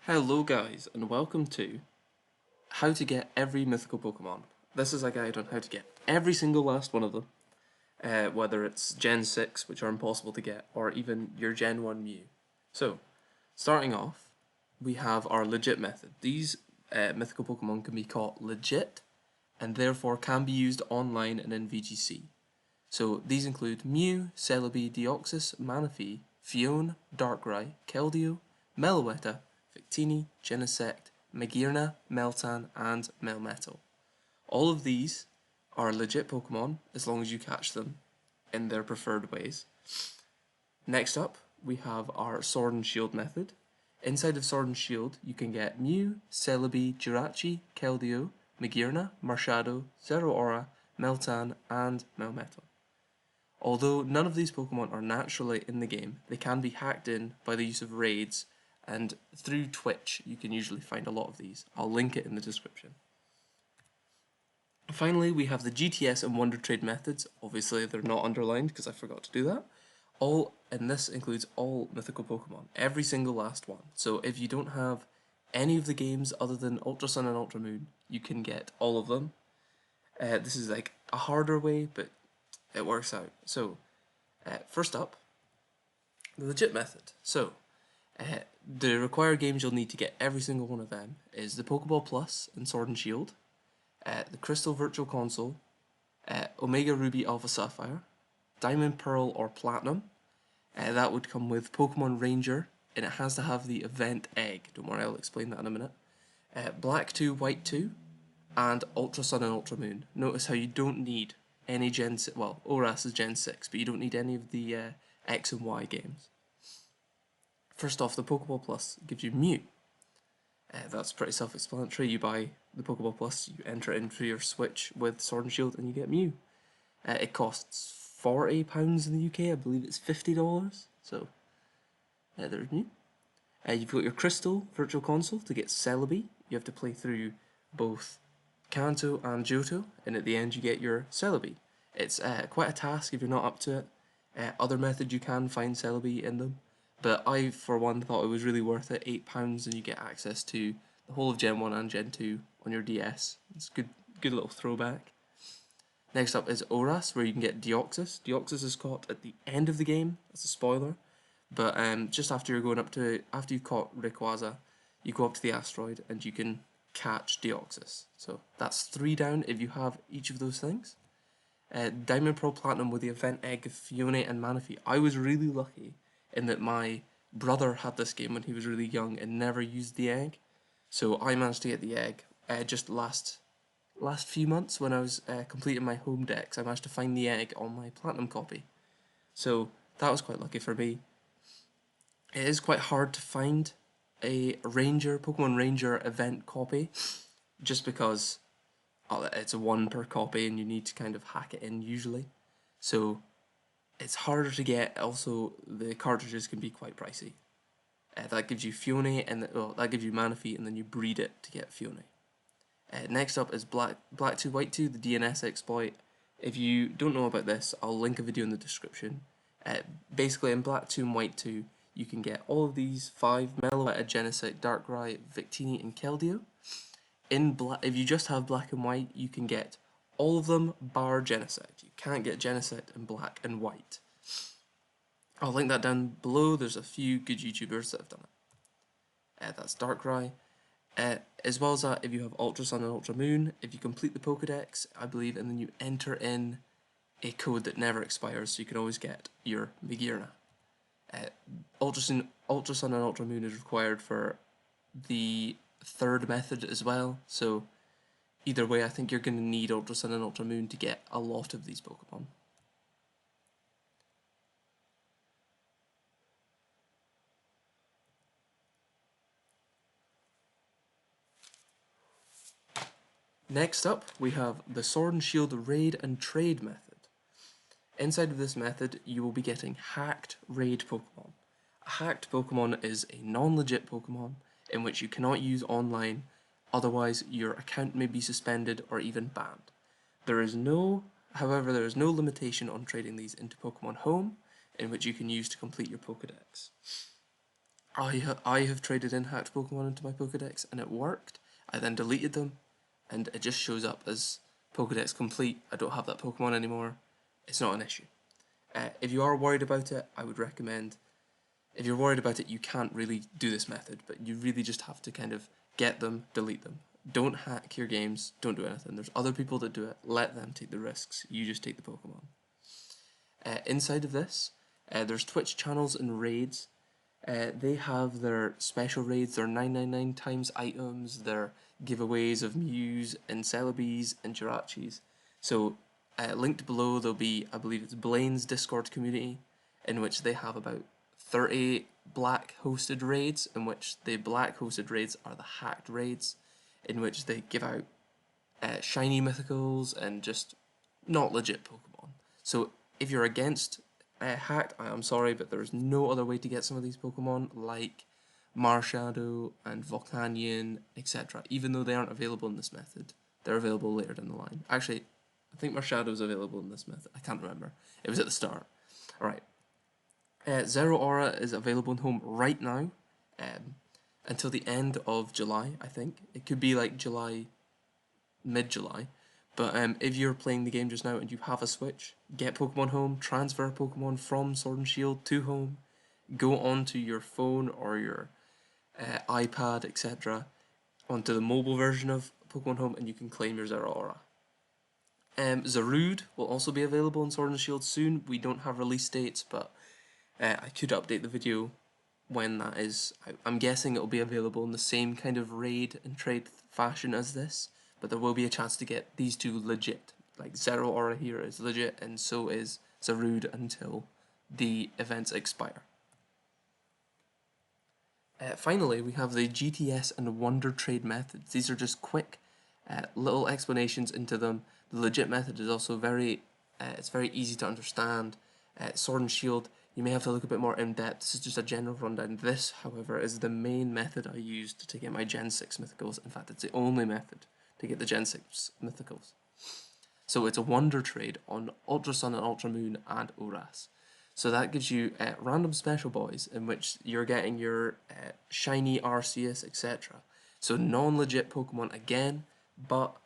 Hello guys, and welcome to how to get every mythical Pokemon. This is a guide on how to get every single last one of them, whether it's Gen 6, which are impossible to get, or even your Gen 1 Mew. So, starting off, we have our legit method. These mythical Pokemon can be caught legit, and therefore can be used online and in VGC. So these include Mew, Celebi, Deoxys, Manaphy, Fione, Darkrai, Keldeo, Meloetta, Victini, Genesect, Magearna, Meltan, and Melmetal. All of these are legit Pokemon as long as you catch them in their preferred ways. Next up, we have our Sword and Shield method. Inside of Sword and Shield, you can get Mew, Celebi, Jirachi, Keldeo, Magearna, Marshado, Zeraora, Meltan, and Melmetal. Although none of these Pokemon are naturally in the game, they can be hacked in by the use of raids, and through Twitch you can usually find a lot of these. I'll link it in the description. Finally, we have the GTS and Wonder Trade methods. Obviously they're not underlined because I forgot to do that. And this includes all mythical Pokemon, every single last one. So if you don't have any of the games other than Ultra Sun and Ultra Moon, you can get all of them. This is like a harder way, but it works out. So, first up, the legit method. So, the required games you'll need to get every single one of them is the Pokeball Plus and Sword and Shield, the Crystal Virtual Console, Omega Ruby Alpha Sapphire, Diamond Pearl or Platinum. That would come with Pokemon Ranger, and it has to have the event egg. Don't worry, I'll explain that in a minute. Black 2, White 2, and Ultra Sun and Ultra Moon. Notice how you don't need any Gen 6, well, ORAS is Gen 6, but you don't need any of the X and Y games. First off, the Pokeball Plus gives you Mew. That's pretty self-explanatory. You buy the Pokeball Plus, you enter it into your Switch with Sword and Shield, and you get Mew. It costs £40 in the UK, I believe it's $50, so there's Mew. You've got your Crystal Virtual Console to get Celebi. You have to play through both Kanto and Johto, and at the end you get your Celebi. It's quite a task if you're not up to it. Other methods you can find Celebi in them, but I for one thought it was really worth it. £8 and you get access to the whole of Gen 1 and Gen 2 on your DS. It's a good little throwback. Next up is ORAS, where you can get Deoxys. Deoxys is caught at the end of the game, that's a spoiler, but just after after you've caught Rayquaza, you go up to the asteroid and you can catch Deoxys. So that's 3 down if you have each of those things. Diamond Pearl Platinum with the event egg of Fione and Manaphy. I was really lucky in that my brother had this game when he was really young and never used the egg. So I managed to get the egg just last few months when I was completing my home decks. I managed to find the egg on my Platinum copy. So that was quite lucky for me. It is quite hard to find a Pokemon Ranger event copy, just because it's a 1 per copy and you need to kind of hack it in usually. So it's harder to get. Also, the cartridges can be quite pricey. That gives you Fione, and that gives you Manaphy, and then you breed it to get Fione. Next up is Black 2, White 2, the DNS exploit. If you don't know about this, I'll link a video in the description. Basically, in Black 2 and White 2, you can get all of these 5 Meloetta, Genesect, Darkrai, Victini, and Keldeo. If you just have Black and White, you can get all of them bar Genesect. You can't get Genesect in Black and White. I'll link that down below. There's a few good YouTubers that have done it. That's Darkrai. As well as that, if you have Ultra Sun and Ultra Moon, if you complete the Pokedex, I believe, and then you enter in a code that never expires, so you can always get your Magearna. Ultra Sun and Ultra Moon is required for the 3rd method as well, so either way I think you're going to need Ultra Sun and Ultra Moon to get a lot of these Pokemon. Next up, we have the Sword and Shield Raid and Trade method. Inside of this method, you will be getting hacked raid Pokemon. A hacked Pokemon is a non-legit Pokemon in which you cannot use online, otherwise your account may be suspended or even banned. However, there is no limitation on trading these into Pokemon Home, in which you can use to complete your Pokedex. I have traded in hacked Pokemon into my Pokedex and it worked. I then deleted them and it just shows up as Pokedex complete. I don't have that Pokemon anymore. It's not an issue. If you are worried about it, I would recommend, if you're worried about it, you can't really do this method, but you really just have to kind of get them, delete them. Don't hack your games, don't do anything. There's other people that do it, let them take the risks. You just take the Pokemon. Inside of this, there's Twitch channels and raids. They have their special raids, their 999 times items, their giveaways of Mews and Celebes and Jirachis. So, linked below, there'll be, I believe it's Blaine's Discord community, in which they have about 30 black hosted raids, in which the black hosted raids are the hacked raids, in which they give out shiny mythicals and just not legit Pokemon. So if you're against hacked, I am sorry, but there's no other way to get some of these Pokemon like Marshadow and Volcanion, etc. Even though they aren't available in this method, they're available later down the line. Actually, I think Marshadow's available in this method. I can't remember. It was at the start. Alright. Zero Aura is available in home right now until the end of July, I think. It could be like July, mid-July. But if you're playing the game just now and you have a Switch, get Pokemon Home, transfer Pokemon from Sword and Shield to Home, go onto your phone or your iPad, etc., onto the mobile version of Pokemon Home, and you can claim your Zero Aura. Zarude will also be available in Sword and Shield soon. We don't have release dates, but I could update the video when that is. I'm guessing it'll be available in the same kind of raid and trade fashion as this, but there will be a chance to get these two legit. Like Zero Aura here is legit, and so is Zarude until the events expire. Finally, we have the GTS and Wonder Trade methods. These are just quick little explanations into them. The legit method is also it's very easy to understand. Sword and Shield, you may have to look a bit more in depth. This is just a general rundown. This, however, is the main method I used to get my Gen 6 Mythicals. In fact, it's the only method to get the Gen 6 Mythicals. So it's a Wonder Trade on Ultra Sun and Ultra Moon and Oras. So that gives you random special boys in which you're getting your shiny Arceus, etc. So non-legit Pokemon again, but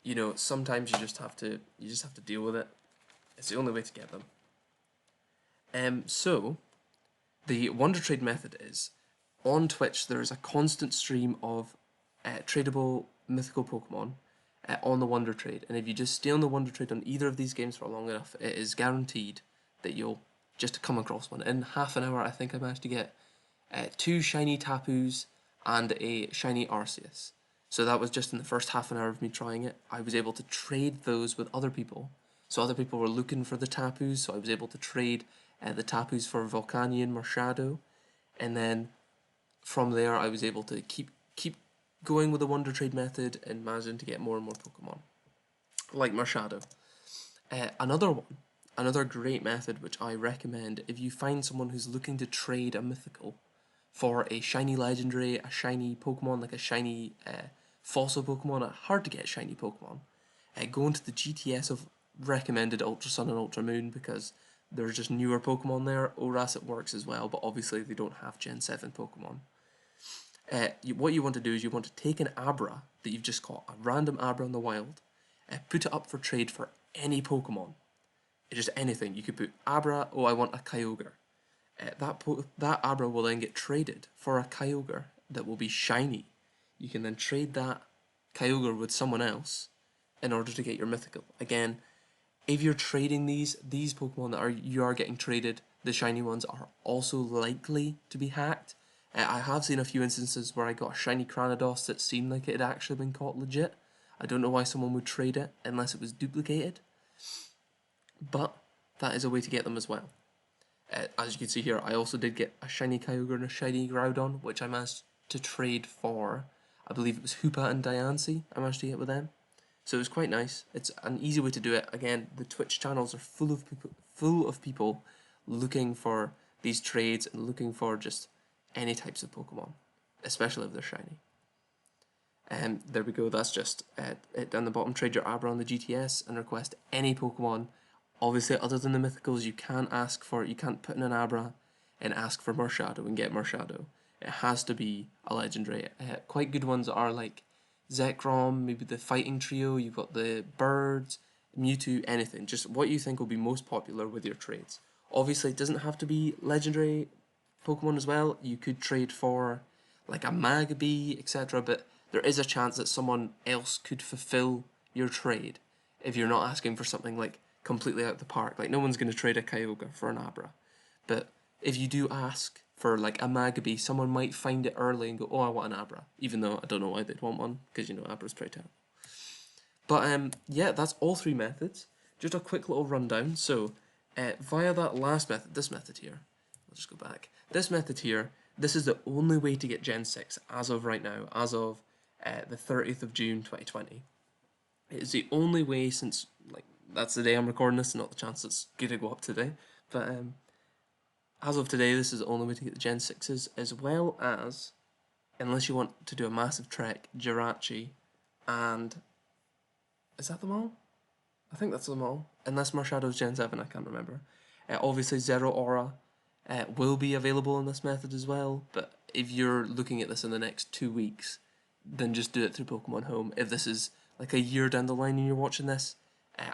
you know sometimes you just have to deal with it. It's the only way to get them. So the Wonder Trade method is on Twitch. There is a constant stream of tradable mythical Pokemon on the Wonder Trade, and if you just stay on the Wonder Trade on either of these games for long enough, it is guaranteed that you'll just come across one. In half an hour, I think I managed to get 2 shiny Tapus and a shiny Arceus. So that was just in the first half an hour of me trying it. I was able to trade those with other people. So other people were looking for the Tapus, so I was able to trade the Tapus for Volcanion, Marshadow, and then from there I was able to keep going with the Wonder Trade method and managing to get more and more Pokemon, like Marshadow. Another great method which I recommend if you find someone who's looking to trade a mythical for a shiny legendary, a shiny Pokemon, like a shiny fossil Pokemon, a hard to get shiny Pokemon, go into the GTS of recommended Ultra Sun and Ultra Moon because there's just newer Pokemon there. Oras it works as well, but obviously they don't have Gen 7 Pokemon. What you want to do is you want to take an Abra that you've just caught, a random Abra in the wild, put it up for trade for any Pokemon. Just anything. You could put Abra, oh I want a Kyogre. That Abra will then get traded for a Kyogre that will be shiny. You can then trade that Kyogre with someone else in order to get your mythical. Again, if you're trading these Pokemon that you are getting traded, the shiny ones are also likely to be hacked. I have seen a few instances where I got a shiny Cranados that seemed like it had actually been caught legit. I don't know why someone would trade it unless it was duplicated, but that is a way to get them as well. As you can see here, I also did get a shiny Kyogre and a shiny Groudon, which I managed to trade for, I believe it was Hoopa and Diancie I managed to get with them. So it was quite nice. It's an easy way to do it. Again, the Twitch channels are full of people looking for these trades and looking for just any types of Pokemon, especially if they're shiny. And there we go, that's just it down the bottom. Trade your Abra on the GTS and request any Pokemon. Obviously, other than the Mythicals, you can't put in an Abra and ask for Marshadow and get Marshadow. It has to be a legendary. Quite good ones are like Zekrom, maybe the fighting trio, you've got the birds, Mewtwo, anything. Just what you think will be most popular with your trades. Obviously, it doesn't have to be legendary Pokemon as well. You could trade for like a Magby, etc. But there is a chance that someone else could fulfill your trade if you're not asking for something like completely out of the park. Like no one's going to trade a Kyogre for an Abra. But if you do ask for like a Magby, someone might find it early and go, oh, I want an Abra. Even though I don't know why they'd want one, because you know Abra's pretty terrible. But yeah, that's all three methods. Just a quick little rundown. So via that last method, this method here, I'll just go back. This method here, this is the only way to get Gen 6 as of right now, as of the 30th of June 2020. It is the only way since, like, that's the day I'm recording this, not the chance it's going to go up today. But as of today, this is the only way to get the Gen 6s, as well as, unless you want to do a massive trek, Jirachi, and is that them all? I think that's them all. Unless Marshadow's Gen 7, I can't remember. Obviously, Zero Aura will be available in this method as well, but if you're looking at this in the next 2 weeks, then just do it through Pokemon Home. If this is like a year down the line and you're watching this,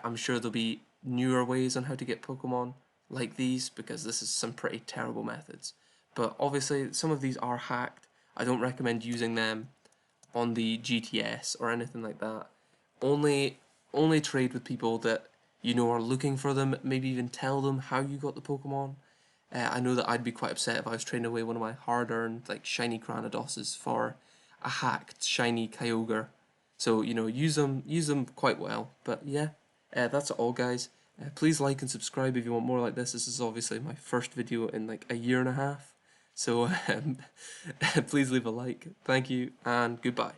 I'm sure there'll be newer ways on how to get Pokemon like these, because this is some pretty terrible methods. But obviously, some of these are hacked. I don't recommend using them on the GTS or anything like that. Only trade with people that you know are looking for them. Maybe even tell them how you got the Pokemon. I know that I'd be quite upset if I was trading away one of my hard-earned like shiny Granadosses for a hacked shiny Kyogre. So you know, use them quite well. But yeah, that's all, guys. Please like and subscribe if you want more like this. This is obviously my first video in like a year and a half. So please leave a like. Thank you and goodbye.